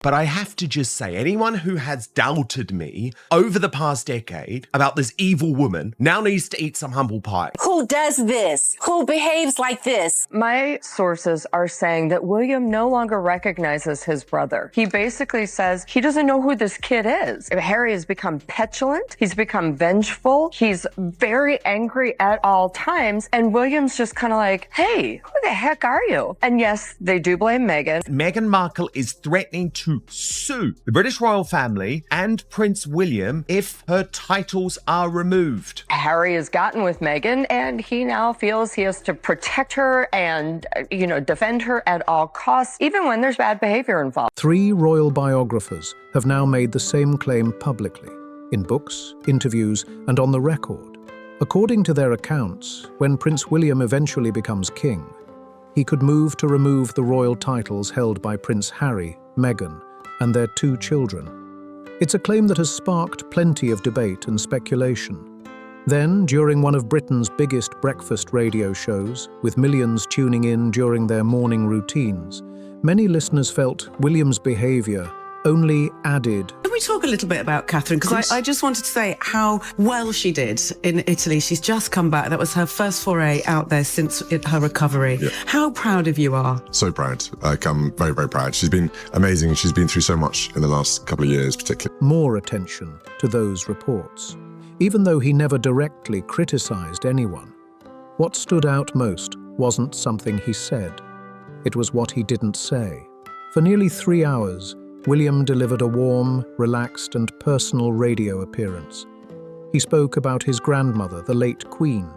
But I have to just say, anyone who has doubted me over the past decade about this evil woman now needs to eat some humble pie. Who does this? Who behaves like this? My sources are saying that William no longer recognizes his brother. He basically says he doesn't know who this kid is. Harry has become petulant. He's become vengeful. He's very angry at all times. And William's just kind of like, hey, who the heck are you? And yes, they do blame Meghan. Meghan Markle is threatening to sue the British royal family and Prince William if her titles are removed. Harry has gotten with Meghan, and he now feels he has to protect her and, defend her at all costs, even when there's bad behavior involved. 3 royal biographers have now made the same claim publicly, in books, interviews, and on the record. According to their accounts, when Prince William eventually becomes king, he could move to remove the royal titles held by Prince Harry, Meghan, and their 2 children. It's a claim that has sparked plenty of debate and speculation. Then, during one of Britain's biggest breakfast radio shows, with millions tuning in during their morning routines, many listeners felt William's behaviour only added. Can we talk a little bit about Catherine? Because I just wanted to say how well she did in Italy. She's just come back. That was her first foray out there since her recovery. Yeah. How proud of you are. So proud. I'm very, very proud. She's been amazing. She's been through so much in the last couple of years, particularly. More attention to those reports. Even though he never directly criticised anyone, what stood out most wasn't something he said. It was what he didn't say. For nearly 3 hours, William delivered a warm, relaxed and personal radio appearance. He spoke about his grandmother, the late Queen.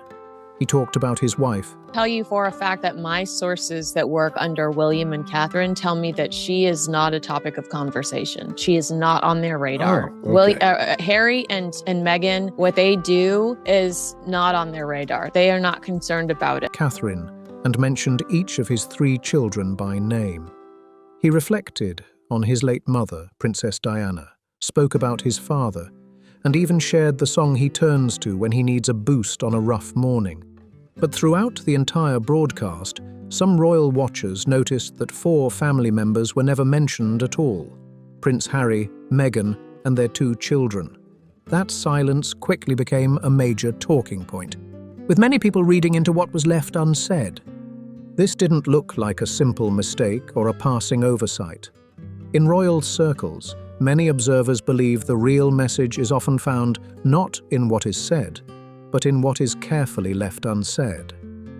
He talked about his wife. Tell you for a fact that my sources that work under William and Catherine tell me that she is not a topic of conversation. She is not on their radar. Oh, okay. Harry and Meghan, what they do is not on their radar. They are not concerned about it. Catherine, and mentioned each of his 3 children by name. He reflected on his late mother, Princess Diana, spoke about his father, and even shared the song he turns to when he needs a boost on a rough morning. But throughout the entire broadcast, some royal watchers noticed that 4 family members were never mentioned at all: Prince Harry, Meghan, and their 2 children. That silence quickly became a major talking point, with many people reading into what was left unsaid. This didn't look like a simple mistake or a passing oversight. In royal circles, many observers believe the real message is often found not in what is said, but in what is carefully left unsaid.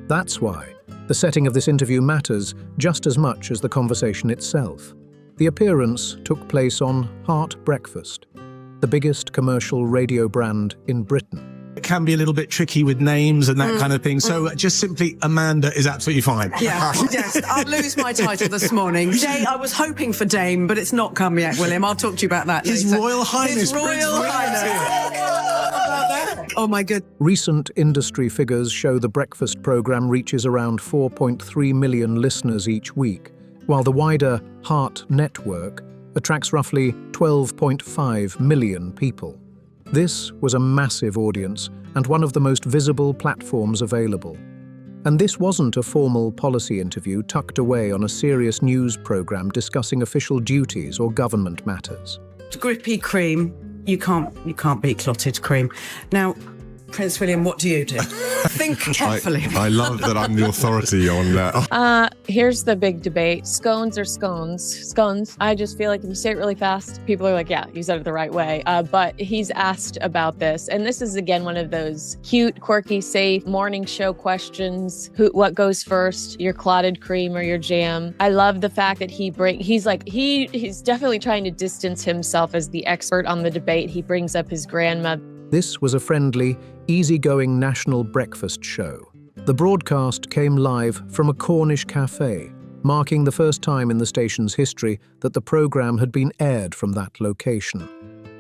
That's why the setting of this interview matters just as much as the conversation itself. The appearance took place on Heart Breakfast, the biggest commercial radio brand in Britain. It can be a little bit tricky with names and that kind of thing. So just simply Amanda is absolutely fine. Yeah, yes. I'll lose my title this morning. I was hoping for Dame, but it's not come yet, William. I'll talk to you about that His later. Royal Highness. His Royal Highness. Oh my good. Recent industry figures show the breakfast program reaches around 4.3 million listeners each week, while the wider Heart network attracts roughly 12.5 million people. This was a massive audience and one of the most visible platforms available. And this wasn't a formal policy interview tucked away on a serious news program discussing official duties or government matters. Grippy cream. You can't beat clotted cream. Now, Prince William, what do you do? Think carefully. I love that I'm the authority on that. Here's the big debate. Scones or scones? Scones. I just feel like if you say it really fast, people are like, yeah, you said it the right way. But he's asked about this. And this is, again, one of those cute, quirky, safe morning show questions. What goes first, your clotted cream or your jam? I love the fact that he's definitely trying to distance himself as the expert on the debate. He brings up his grandmother. This was a friendly, easygoing national breakfast show. The broadcast came live from a Cornish cafe, marking the first time in the station's history that the program had been aired from that location.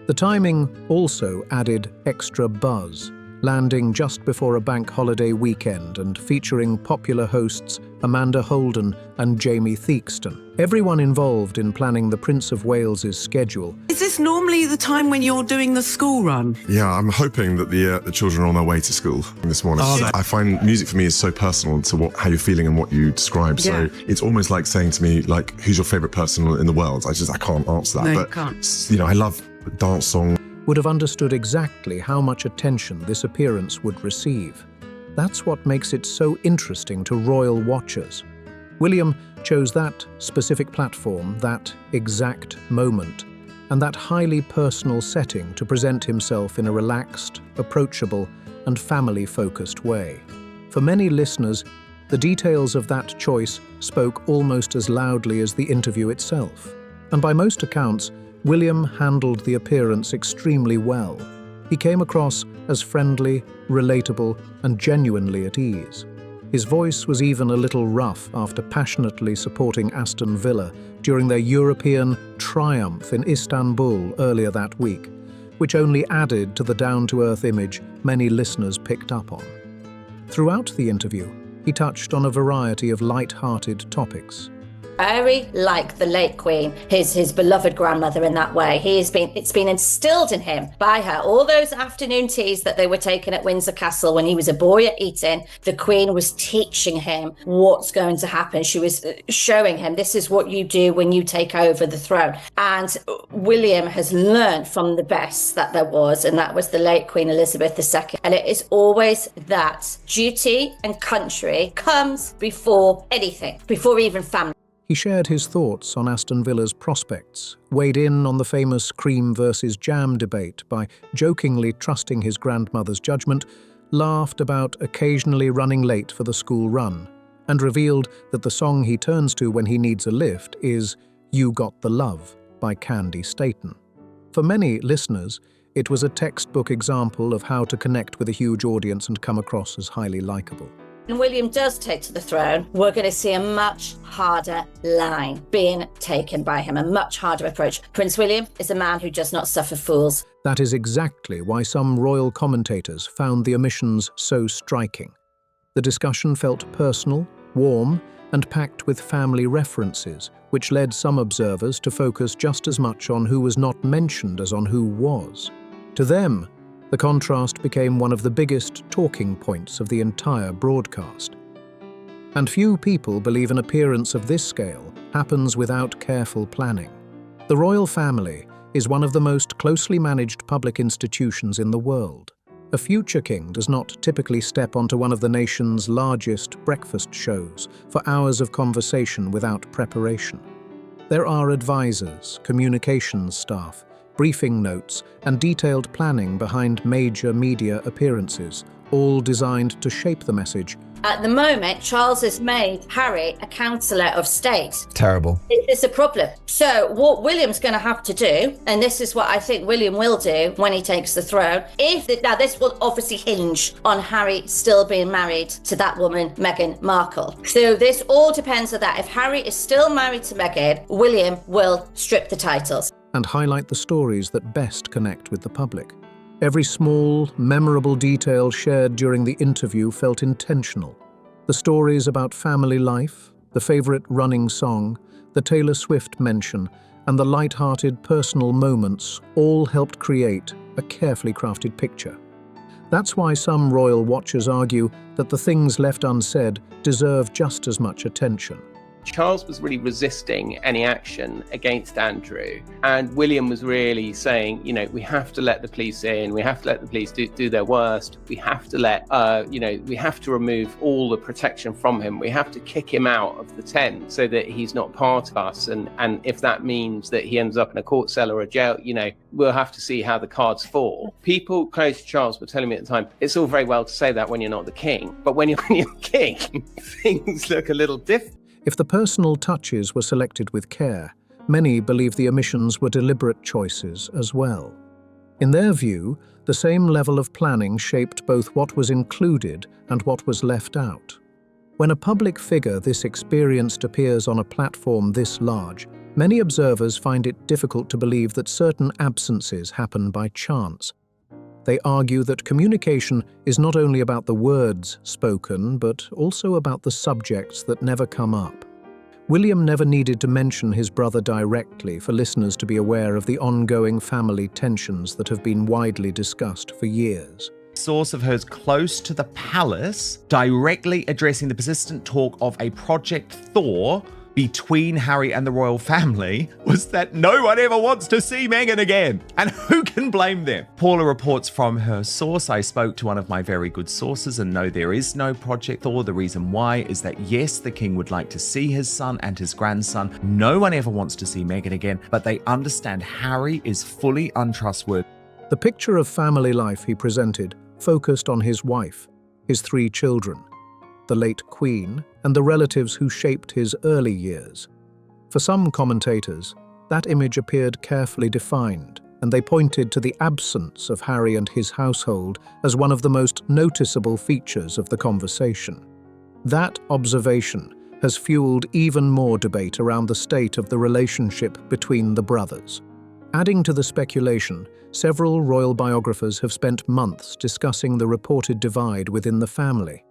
The timing also added extra buzz, landing just before a bank holiday weekend and featuring popular hosts Amanda Holden and Jamie Theakston. Everyone involved in planning the Prince of Wales's schedule. Is this normally the time when you're doing the school run? Yeah, I'm hoping that the children are on their way to school this morning. I find music for me is so personal to how you're feeling and what you describe. Yeah. So it's almost like saying to me, like, who's your favourite person in the world? I can't answer that. No, but you can't. you know, I love dance songs. Would have understood exactly how much attention this appearance would receive. That's what makes it so interesting to royal watchers. William chose that specific platform, that exact moment, and that highly personal setting to present himself in a relaxed, approachable, and family-focused way. For many listeners, the details of that choice spoke almost as loudly as the interview itself. And by most accounts, William handled the appearance extremely well. He came across as friendly, relatable, and genuinely at ease. His voice was even a little rough after passionately supporting Aston Villa during their European triumph in Istanbul earlier that week, which only added to the down-to-earth image many listeners picked up on. Throughout the interview, he touched on a variety of light-hearted topics. Very like the late Queen, his beloved grandmother in that way. It's been instilled in him by her. All those afternoon teas that they were taking at Windsor Castle when he was a boy at Eton, the Queen was teaching him what's going to happen. She was showing him, this is what you do when you take over the throne. And William has learned from the best that there was, and that was the late Queen Elizabeth II. And it is always that duty and country comes before anything, before even family. He shared his thoughts on Aston Villa's prospects, weighed in on the famous cream versus jam debate by jokingly trusting his grandmother's judgment, laughed about occasionally running late for the school run, and revealed that the song he turns to when he needs a lift is You Got the Love by Candy Staton. For many listeners, it was a textbook example of how to connect with a huge audience and come across as highly likable. When William does take to the throne, we're going to see a much harder line being taken by him, a much harder approach. Prince William is a man who does not suffer fools. That is exactly why some royal commentators found the omissions so striking. The discussion felt personal, warm, and packed with family references, which led some observers to focus just as much on who was not mentioned as on who was. To them, the contrast became one of the biggest talking points of the entire broadcast. And few people believe an appearance of this scale happens without careful planning. The royal family is one of the most closely managed public institutions in the world. A future king does not typically step onto one of the nation's largest breakfast shows for hours of conversation without preparation. There are advisors, communications staff, briefing notes, and detailed planning behind major media appearances, all designed to shape the message. At the moment, Charles has made Harry a councillor of state. Terrible. It's a problem. So what William's going to have to do, and this is what I think William will do when he takes the throne, now this will obviously hinge on Harry still being married to that woman, Meghan Markle. So this all depends on that. If Harry is still married to Meghan, William will strip the titles. And highlight the stories that best connect with the public. Every small, memorable detail shared during the interview felt intentional. The stories about family life, the favourite running song, the Taylor Swift mention, and the light-hearted personal moments all helped create a carefully crafted picture. That's why some royal watchers argue that the things left unsaid deserve just as much attention. Charles was really resisting any action against Andrew, and William was really saying, we have to let the police in, we have to let the police do their worst, we have to let, we have to remove all the protection from him, we have to kick him out of the tent so that he's not part of us, and if that means that he ends up in a court cell or a jail, we'll have to see how the cards fall. People close to Charles were telling me at the time, it's all very well to say that when you're not the king, but when you're king, things look a little different. If the personal touches were selected with care, many believe the omissions were deliberate choices as well. In their view, the same level of planning shaped both what was included and what was left out. When a public figure this experienced appears on a platform this large, many observers find it difficult to believe that certain absences happen by chance. They argue that communication is not only about the words spoken, but also about the subjects that never come up. William never needed to mention his brother directly for listeners to be aware of the ongoing family tensions that have been widely discussed for years. Source of hers close to the palace, directly addressing the persistent talk of a Project Thor between Harry and the royal family, was that no one ever wants to see Meghan again. And who can blame them? Paula reports from her source, I spoke to one of my very good sources and no, there is no Project Thor. The reason why is that yes, the king would like to see his son and his grandson. No one ever wants to see Meghan again, but they understand Harry is fully untrustworthy. The picture of family life he presented focused on his wife, his 3 children, the late Queen, and the relatives who shaped his early years. For some commentators, that image appeared carefully defined, and they pointed to the absence of Harry and his household as one of the most noticeable features of the conversation. That observation has fueled even more debate around the state of the relationship between the brothers. Adding to the speculation, several royal biographers have spent months discussing the reported divide within the family.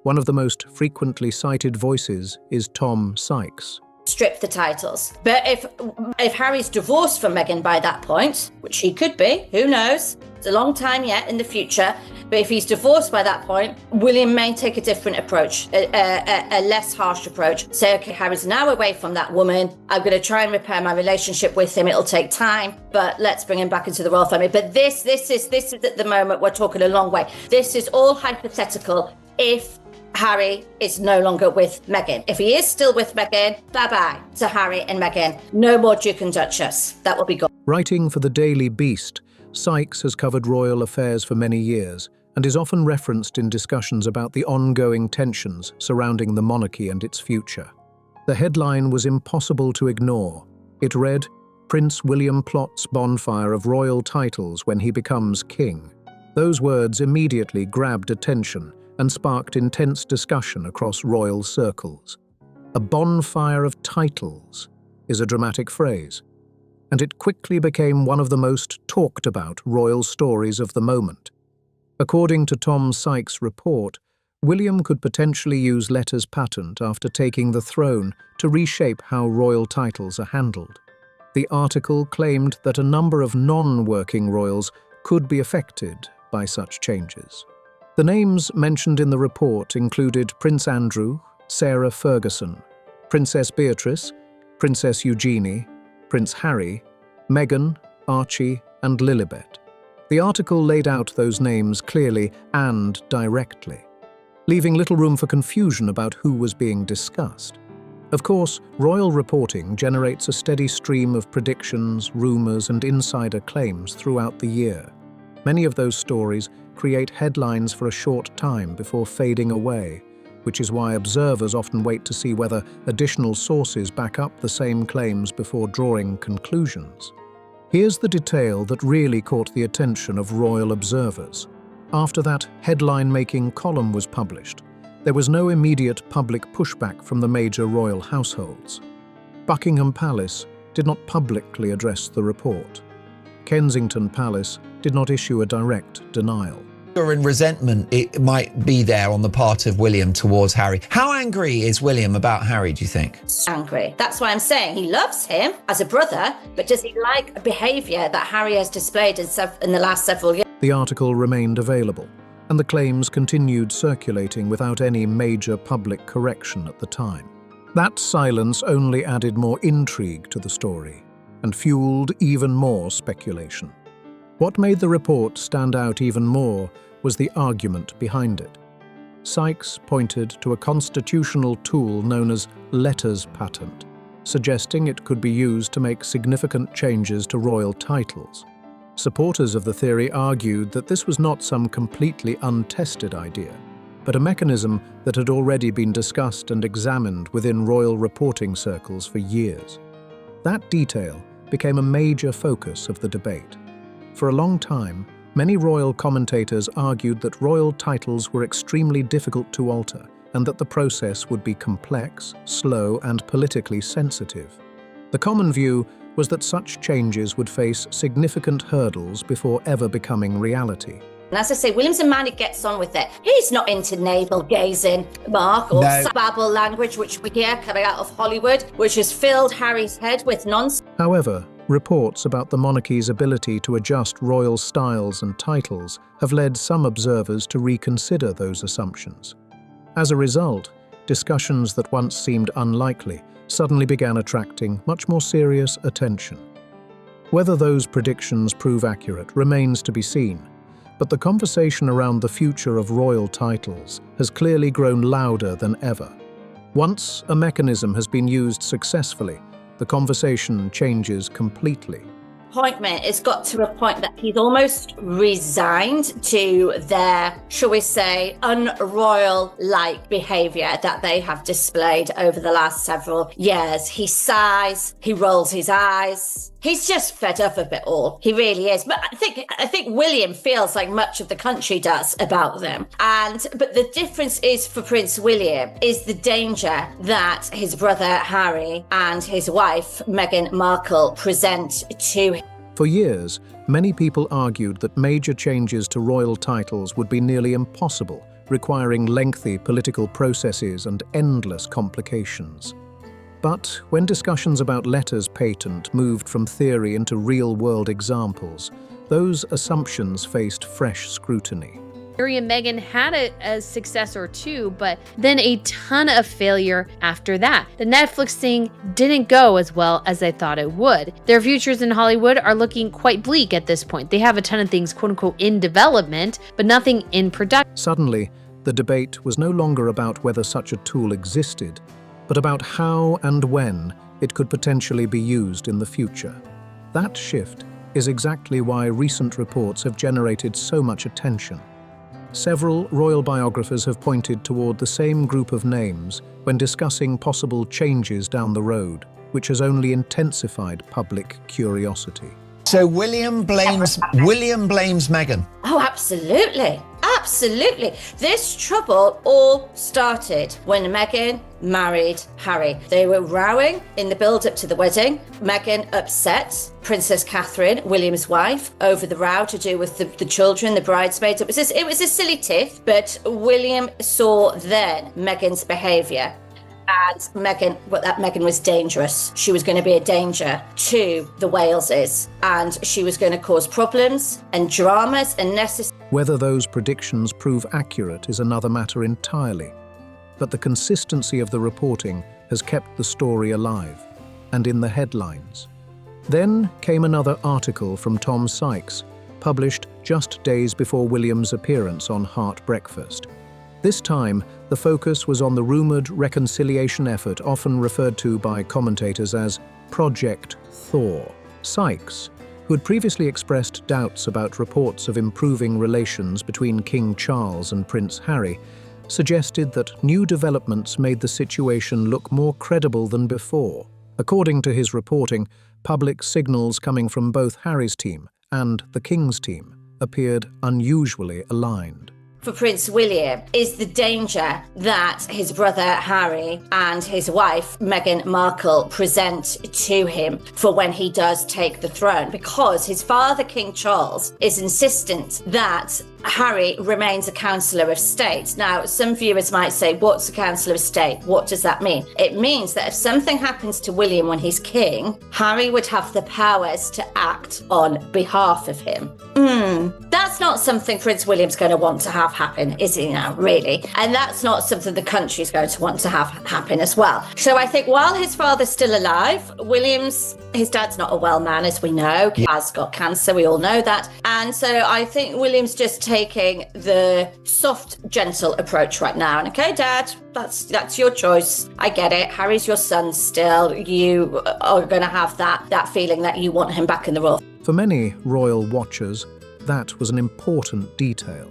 One of the most frequently cited voices is Tom Sykes. Strip the titles. But if Harry's divorced from Meghan by that point, which he could be, who knows? It's a long time yet in the future. But if he's divorced by that point, William may take a different approach, a less harsh approach. Say, okay, Harry's now away from that woman. I'm going to try and repair my relationship with him. It'll take time, but let's bring him back into the royal family. But this is at the moment, we're talking a long way. This is all hypothetical if Harry is no longer with Meghan. If he is still with Meghan, bye-bye to Harry and Meghan. No more Duke and Duchess. That will be gone. Writing for the Daily Beast, Sykes has covered royal affairs for many years and is often referenced in discussions about the ongoing tensions surrounding the monarchy and its future. The headline was impossible to ignore. It read, "Prince William plots bonfire of royal titles when he becomes king." Those words immediately grabbed attention and sparked intense discussion across royal circles. A bonfire of titles is a dramatic phrase, and it quickly became one of the most talked about royal stories of the moment. According to Tom Sykes' report, William could potentially use letters patent after taking the throne to reshape how royal titles are handled. The article claimed that a number of non-working royals could be affected by such changes. The names mentioned in the report included Prince Andrew, Sarah Ferguson, Princess Beatrice, Princess Eugenie, Prince Harry, Meghan, Archie, and Lilibet. The article laid out those names clearly and directly, leaving little room for confusion about who was being discussed. Of course, royal reporting generates a steady stream of predictions, rumours, and insider claims throughout the year. Many of those stories create headlines for a short time before fading away, which is why observers often wait to see whether additional sources back up the same claims before drawing conclusions. Here's the detail that really caught the attention of royal observers. After that headline-making column was published, there was no immediate public pushback from the major royal households. Buckingham Palace did not publicly address the report. Kensington Palace did not issue a direct denial. And resentment it might be there on the part of William towards Harry. How angry is William about Harry, do you think? Angry. That's why I'm saying he loves him as a brother, but does he like behaviour that Harry has displayed in the last several years? The article remained available, and the claims continued circulating without any major public correction at the time. That silence only added more intrigue to the story and fueled even more speculation. What made the report stand out even more was the argument behind it. Sykes pointed to a constitutional tool known as letters patent, suggesting it could be used to make significant changes to royal titles. Supporters of the theory argued that this was not some completely untested idea, but a mechanism that had already been discussed and examined within royal reporting circles for years. That detail became a major focus of the debate. For a long time, many royal commentators argued that royal titles were extremely difficult to alter and that the process would be complex, slow, and politically sensitive. The common view was that such changes would face significant hurdles before ever becoming reality. And as I say, William's a man who gets on with it. He's not into navel gazing, Mark, or babble language, which we hear coming out of Hollywood, which has filled Harry's head with nonsense. However, reports about the monarchy's ability to adjust royal styles and titles have led some observers to reconsider those assumptions. As a result, discussions that once seemed unlikely suddenly began attracting much more serious attention. Whether those predictions prove accurate remains to be seen, but the conversation around the future of royal titles has clearly grown louder than ever. Once a mechanism has been used successfully, the conversation changes completely. Appointment has got to a point that he's almost resigned to their, shall we say, unroyal-like behaviour that they have displayed over the last several years. He sighs, he rolls his eyes. He's just fed up of it all. He really is. But I think William feels like much of the country does about them. But the difference is for Prince William is the danger that his brother Harry and his wife Meghan Markle present to him. For years, many people argued that major changes to royal titles would be nearly impossible, requiring lengthy political processes and endless complications. But when discussions about letters patent moved from theory into real-world examples, those assumptions faced fresh scrutiny. Harry and Meghan had a success or two, but then a ton of failure after that. The Netflix thing didn't go as well as I thought it would. Their futures in Hollywood are looking quite bleak at this point. They have a ton of things, quote unquote, in development, but nothing in production. Suddenly, the debate was no longer about whether such a tool existed, but about how and when it could potentially be used in the future. That shift is exactly why recent reports have generated so much attention. Several royal biographers have pointed toward the same group of names when discussing possible changes down the road, which has only intensified public curiosity. So William blames Meghan. Oh, absolutely. Absolutely. This trouble all started when Meghan married Harry. They were rowing in the build-up to the wedding. Meghan upset Princess Catherine, William's wife, over the row to do with the children, the bridesmaids. It was a silly tiff, but William saw then Meghan's behaviour. And Meghan was dangerous. She was going to be a danger to the Waleses, and she was going to cause problems and dramas and Whether those predictions prove accurate is another matter entirely, but the consistency of the reporting has kept the story alive and in the headlines. Then came another article from Tom Sykes, published just days before William's appearance on Heart Breakfast. This time, the focus was on the rumoured reconciliation effort often referred to by commentators as Project Thor. Sykes, who had previously expressed doubts about reports of improving relations between King Charles and Prince Harry, suggested that new developments made the situation look more credible than before. According to his reporting, public signals coming from both Harry's team and the King's team appeared unusually aligned. For Prince William is the danger that his brother Harry and his wife Meghan Markle present to him for when he does take the throne, because his father King Charles is insistent that Harry remains a Councillor of State. Now, some viewers might say, what's a Councillor of State? What does that mean? It means that if something happens to William when he's king, Harry would have the powers to act on behalf of him. That's not something Prince William's going to want to have happen, is he now, really? And that's not something the country's going to want to have happen as well. So I think while his father's still alive, his dad's not a well man, as we know. He has got cancer, we all know that. And so I think William's just taking the soft, gentle approach right now. And okay, Dad, that's your choice. I get it. Harry's your son still. You are going to have that feeling that you want him back in the role. For many royal watchers, that was an important detail.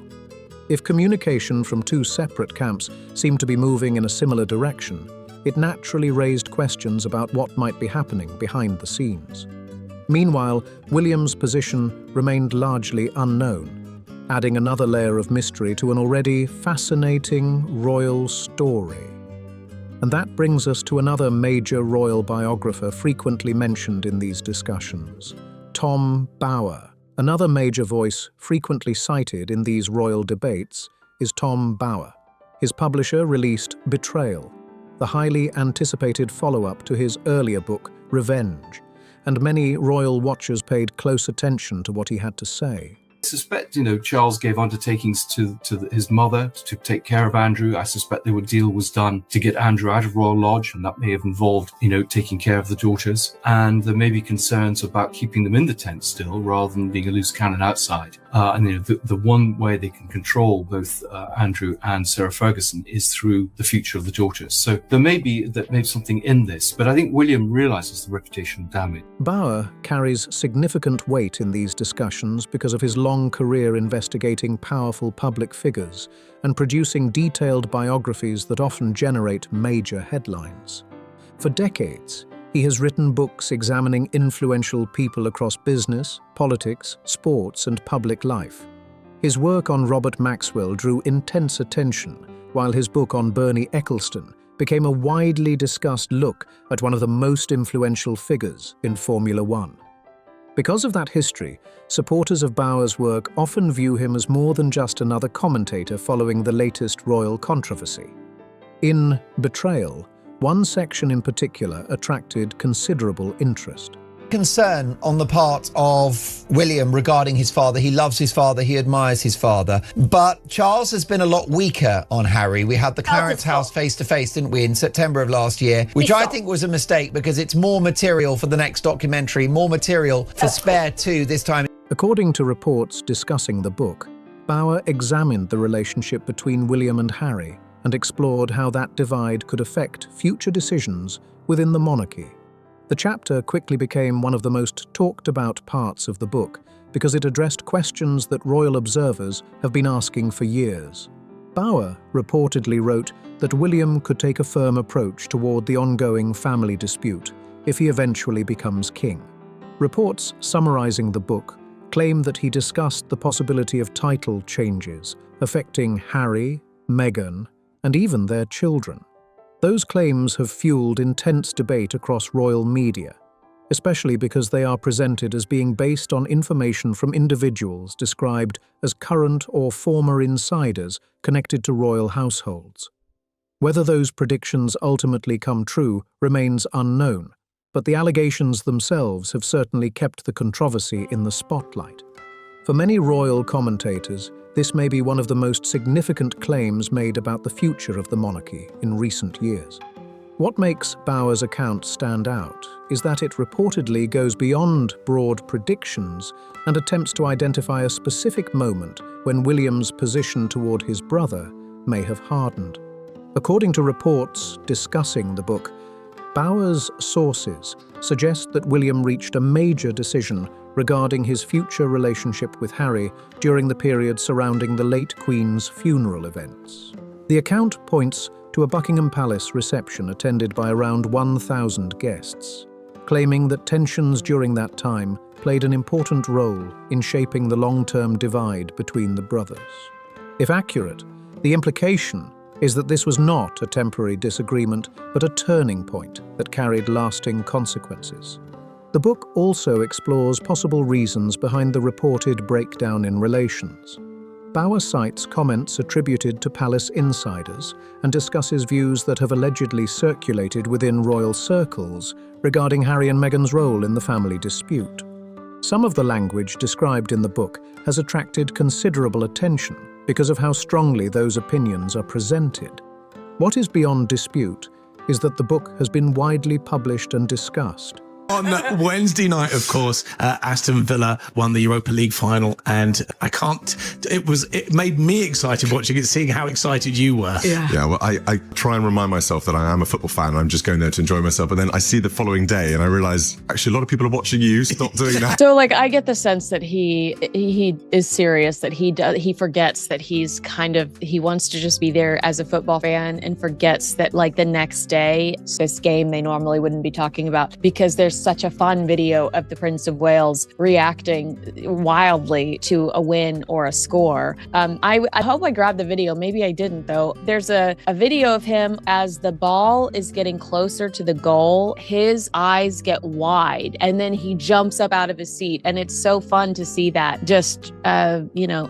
If communication from two separate camps seemed to be moving in a similar direction, it naturally raised questions about what might be happening behind the scenes. Meanwhile, William's position remained largely unknown, adding another layer of mystery to an already fascinating royal story. And that brings us to another major royal biographer frequently mentioned in these discussions, Tom Bower. Another major voice frequently cited in these royal debates is Tom Bower. His publisher released Betrayal, the highly anticipated follow-up to his earlier book, Revenge, and many royal watchers paid close attention to what he had to say. I suspect, Charles gave undertakings to his mother to take care of Andrew. I suspect the deal was done to get Andrew out of Royal Lodge, and that may have involved, taking care of the daughters. And there may be concerns about keeping them in the tent still, rather than being a loose cannon outside. The one way they can control both Andrew and Sarah Ferguson is through the future of the daughters. So there may be something in this, but I think William realizes the reputational damage. Bower carries significant weight in these discussions because of his long career investigating powerful public figures and producing detailed biographies that often generate major headlines. For decades, he has written books examining influential people across business, politics, sports, and public life. His work on Robert Maxwell drew intense attention, while his book on Bernie Ecclestone became a widely discussed look at one of the most influential figures in Formula One. Because of that history, supporters of Bower's work often view him as more than just another commentator following the latest royal controversy. In Betrayal, one section in particular attracted considerable interest. Concern on the part of William regarding his father. He loves his father, he admires his father. But Charles has been a lot weaker on Harry. We had the Clarence House face-to-face, didn't we, in September of last year, which I think was a mistake because it's more material for the next documentary, more material for Spare 2 this time. According to reports discussing the book, Bower examined the relationship between William and Harry and explored how that divide could affect future decisions within the monarchy. The chapter quickly became one of the most talked about parts of the book because it addressed questions that royal observers have been asking for years. Bower reportedly wrote that William could take a firm approach toward the ongoing family dispute if he eventually becomes king. Reports summarizing the book claim that he discussed the possibility of title changes affecting Harry, Meghan, and even their children. Those claims have fueled intense debate across royal media, especially because they are presented as being based on information from individuals described as current or former insiders connected to royal households. Whether those predictions ultimately come true remains unknown, but the allegations themselves have certainly kept the controversy in the spotlight. For many royal commentators, this may be one of the most significant claims made about the future of the monarchy in recent years. What makes Bower's account stand out is that it reportedly goes beyond broad predictions and attempts to identify a specific moment when William's position toward his brother may have hardened. According to reports discussing the book, Bower's sources suggest that William reached a major decision regarding his future relationship with Harry during the period surrounding the late Queen's funeral events. The account points to a Buckingham Palace reception attended by around 1,000 guests, claiming that tensions during that time played an important role in shaping the long-term divide between the brothers. If accurate, the implication is that this was not a temporary disagreement, but a turning point that carried lasting consequences. The book also explores possible reasons behind the reported breakdown in relations. Bower cites comments attributed to palace insiders and discusses views that have allegedly circulated within royal circles regarding Harry and Meghan's role in the family dispute. Some of the language described in the book has attracted considerable attention because of how strongly those opinions are presented. What is beyond dispute is that the book has been widely published and discussed. On Wednesday night, of course, Aston Villa won the Europa League final, and it made me excited watching it, seeing how excited you were. Yeah, well, I try and remind myself that I am a football fan. I'm just going there to enjoy myself. But then I see the following day and I realize, actually, a lot of people are watching you. Stop doing that. So, I get the sense that he is serious, that he forgets that he wants to just be there as a football fan and forgets that, the next day, this game they normally wouldn't be talking about because there's such a fun video of the Prince of Wales reacting wildly to a win or a score. I hope I grabbed the video. Maybe I didn't, though. There's a video of him as the ball is getting closer to the goal. His eyes get wide and then he jumps up out of his seat. And it's so fun to see that just,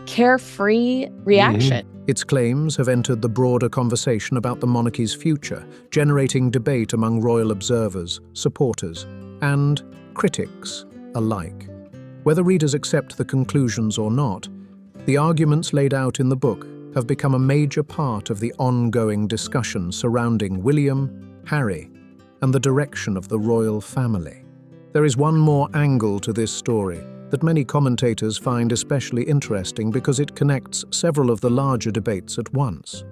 carefree reaction. Its claims have entered the broader conversation about the monarchy's future, generating debate among royal observers, supporters, and critics alike. Whether readers accept the conclusions or not, the arguments laid out in the book have become a major part of the ongoing discussion surrounding William, Harry, and the direction of the royal family. There is one more angle to this story that many commentators find especially interesting because it connects several of the larger debates at once.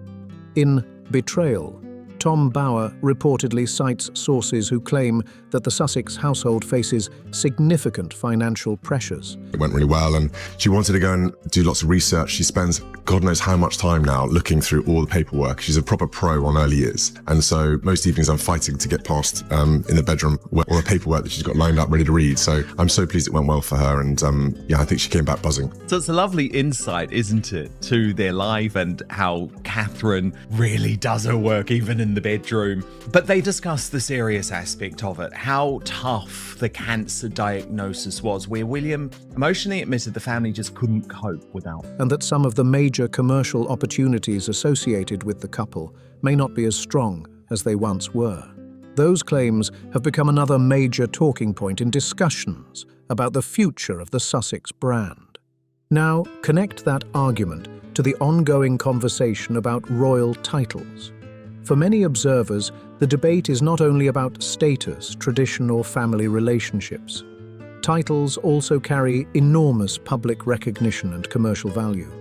In Betrayal, Tom Bower reportedly cites sources who claim that the Sussex household faces significant financial pressures. It went really well, and she wanted to go and do lots of research. She spends God knows how much time now looking through all the paperwork. She's a proper pro on early years. And so most evenings I'm fighting to get past in the bedroom all the paperwork that she's got lined up ready to read. So I'm so pleased it went well for her. And I think she came back buzzing. So it's a lovely insight, isn't it, to their life and how Catherine really does her work even in the bedroom. But they discuss the serious aspect of it, how tough the cancer diagnosis was, where William emotionally admitted the family just couldn't cope without. And that some of the major commercial opportunities associated with the couple may not be as strong as they once were. Those claims have become another major talking point in discussions about the future of the Sussex brand. Now, connect that argument to the ongoing conversation about royal titles. For many observers, the debate is not only about status, tradition, or family relationships. Titles also carry enormous public recognition and commercial value.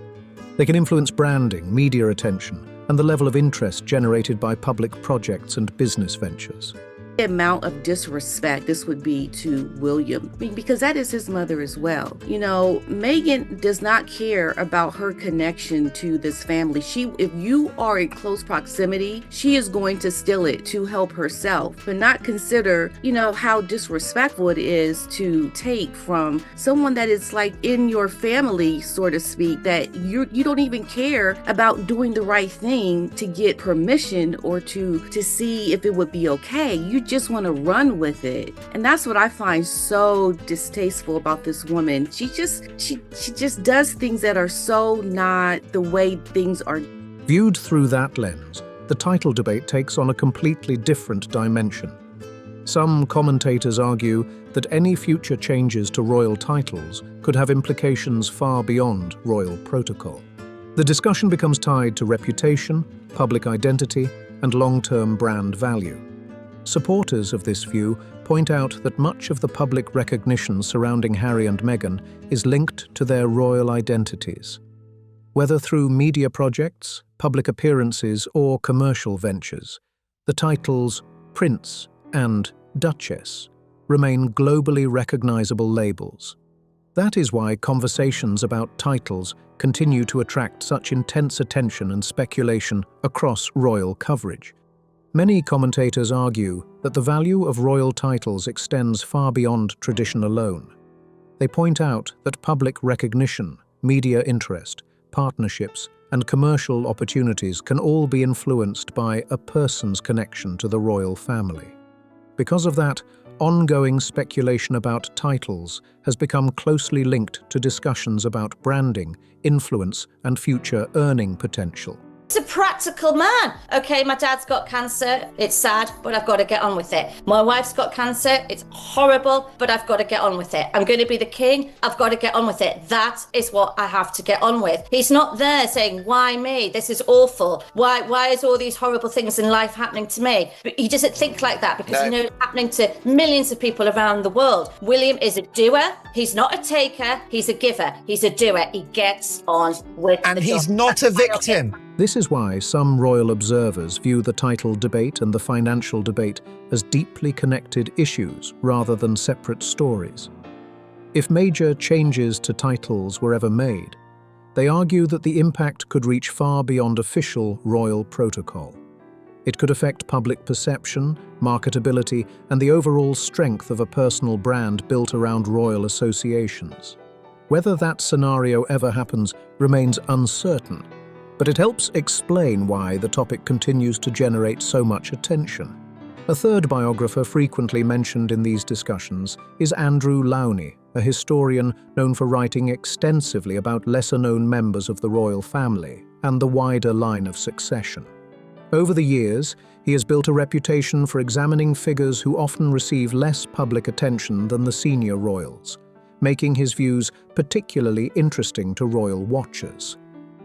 They can influence branding, media attention, and the level of interest generated by public projects and business ventures. The amount of disrespect this would be to William, because that is his mother as well. Meghan does not care about her connection to this family. If you are in close proximity, she is going to steal it to help herself, but not consider, how disrespectful it is to take from someone that is like in your family, so to speak, that you don't even care about doing the right thing to get permission or to see if it would be okay. You just want to run with it. And that's what I find so distasteful about this woman. She just does things that are so not the way things are. Viewed through that lens, the title debate takes on a completely different dimension. Some commentators argue that any future changes to royal titles could have implications far beyond royal protocol. The discussion becomes tied to reputation, public identity, and long-term brand value. Supporters of this view point out that much of the public recognition surrounding Harry and Meghan is linked to their royal identities. Whether through media projects, public appearances, or commercial ventures, the titles Prince and Duchess remain globally recognizable labels. That is why conversations about titles continue to attract such intense attention and speculation across royal coverage. Many commentators argue that the value of royal titles extends far beyond tradition alone. They point out that public recognition, media interest, partnerships, and commercial opportunities can all be influenced by a person's connection to the royal family. Because of that, ongoing speculation about titles has become closely linked to discussions about branding, influence, and future earning potential. He's a practical man. Okay, my dad's got cancer. It's sad, but I've got to get on with it. My wife's got cancer. It's horrible, but I've got to get on with it. I'm going to be the king. I've got to get on with it. That is what I have to get on with. He's not there saying, why me? This is awful. Why is all these horrible things in life happening to me? But he doesn't think like that because he knows it's happening to millions of people around the world. William is a doer. He's not a taker. He's a giver. He's a doer. He gets on with And he's not a victim. This is why some royal observers view the title debate and the financial debate as deeply connected issues rather than separate stories. If major changes to titles were ever made, they argue that the impact could reach far beyond official royal protocol. It could affect public perception, marketability, and the overall strength of a personal brand built around royal associations. Whether that scenario ever happens remains uncertain, but it helps explain why the topic continues to generate so much attention. A third biographer frequently mentioned in these discussions is Andrew Lownie, a historian known for writing extensively about lesser-known members of the royal family and the wider line of succession. Over the years, he has built a reputation for examining figures who often receive less public attention than the senior royals, making his views particularly interesting to royal watchers.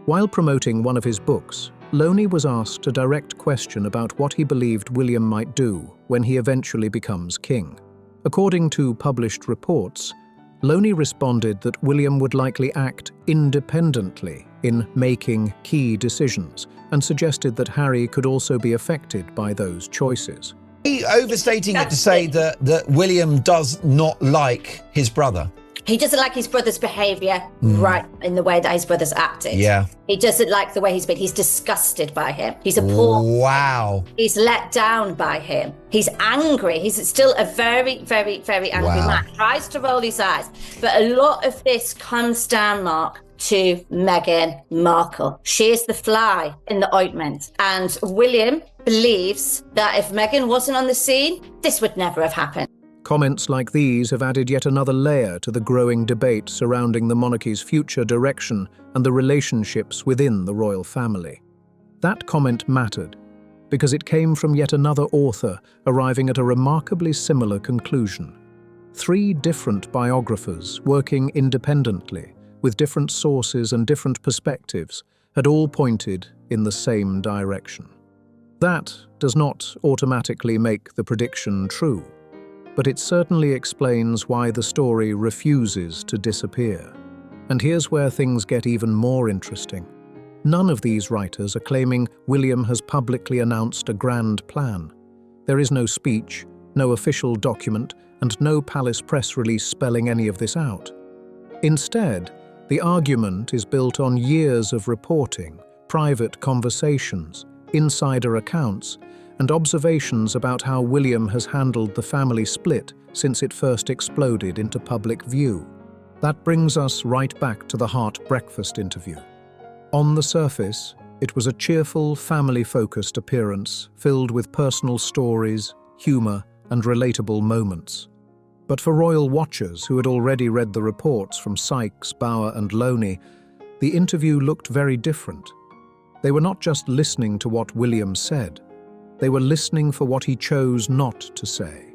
While promoting one of his books, Lownie was asked a direct question about what he believed William might do when he eventually becomes king. According to published reports, Lownie responded that William would likely act independently in making key decisions and suggested that Harry could also be affected by those choices. Overstating it to say that William does not like his brother. He doesn't like his brother's behaviour, right, in the way that his brother's acted. Yeah. He doesn't like the way he's been. He's disgusted by him. He's appalled. Wow. He's let down by him. He's angry. He's still a very, very, very angry man. Tries to roll his eyes. But a lot of this comes down, Mark, to Meghan Markle. She is the fly in the ointment. And William believes that if Meghan wasn't on the scene, this would never have happened. Comments like these have added yet another layer to the growing debate surrounding the monarchy's future direction and the relationships within the royal family. That comment mattered because it came from yet another author arriving at a remarkably similar conclusion. 3 different biographers working independently with different sources and different perspectives had all pointed in the same direction. That does not automatically make the prediction true, but it certainly explains why the story refuses to disappear. And here's where things get even more interesting. None of these writers are claiming William has publicly announced a grand plan. There is no speech, no official document, and no palace press release spelling any of this out. Instead, the argument is built on years of reporting, private conversations, insider accounts, and observations about how William has handled the family split since it first exploded into public view. That brings us right back to the Hart breakfast interview. On the surface, it was a cheerful, family-focused appearance filled with personal stories, humour, and relatable moments. But for royal watchers who had already read the reports from Sykes, Bauer, and Lownie, the interview looked very different. They were not just listening to what William said, they were listening for what he chose not to say.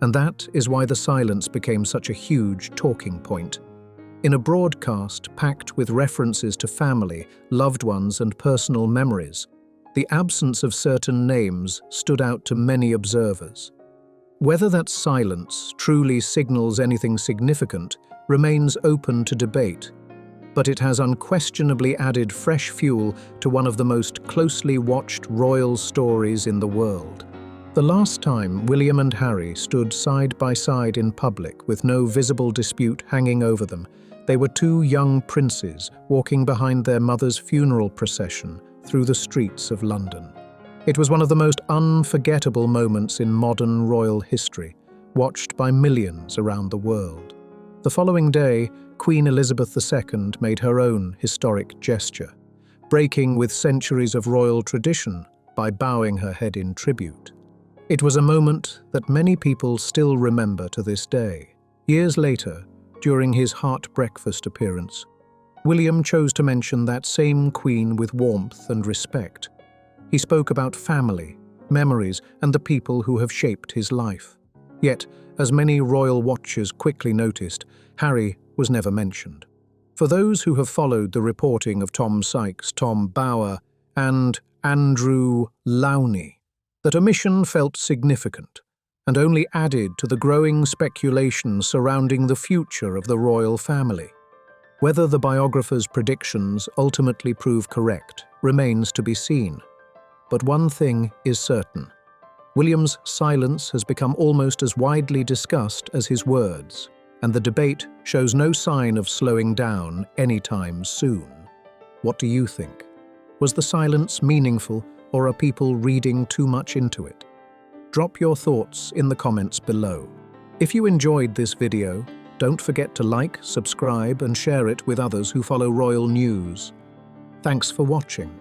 And that is why the silence became such a huge talking point. In a broadcast packed with references to family, loved ones, and personal memories, the absence of certain names stood out to many observers. Whether that silence truly signals anything significant remains open to debate, but it has unquestionably added fresh fuel to one of the most closely watched royal stories in the world. The last time William and Harry stood side by side in public with no visible dispute hanging over them, they were 2 young princes walking behind their mother's funeral procession through the streets of London. It was one of the most unforgettable moments in modern royal history, watched by millions around the world. The following day, Queen Elizabeth II made her own historic gesture, breaking with centuries of royal tradition by bowing her head in tribute. It was a moment that many people still remember to this day. Years later, during his Hart breakfast appearance, William chose to mention that same queen with warmth and respect. He spoke about family, memories, and the people who have shaped his life. Yet, as many royal watchers quickly noticed, Harry was never mentioned. For those who have followed the reporting of Tom Sykes, Tom Bauer, and Andrew Lownie, that omission felt significant and only added to the growing speculation surrounding the future of the royal family. Whether the biographer's predictions ultimately prove correct remains to be seen. But one thing is certain. William's silence has become almost as widely discussed as his words, and the debate shows no sign of slowing down anytime soon. What do you think? Was the silence meaningful, or are people reading too much into it? Drop your thoughts in the comments below. If you enjoyed this video, don't forget to like, subscribe, and share it with others who follow royal news. Thanks for watching.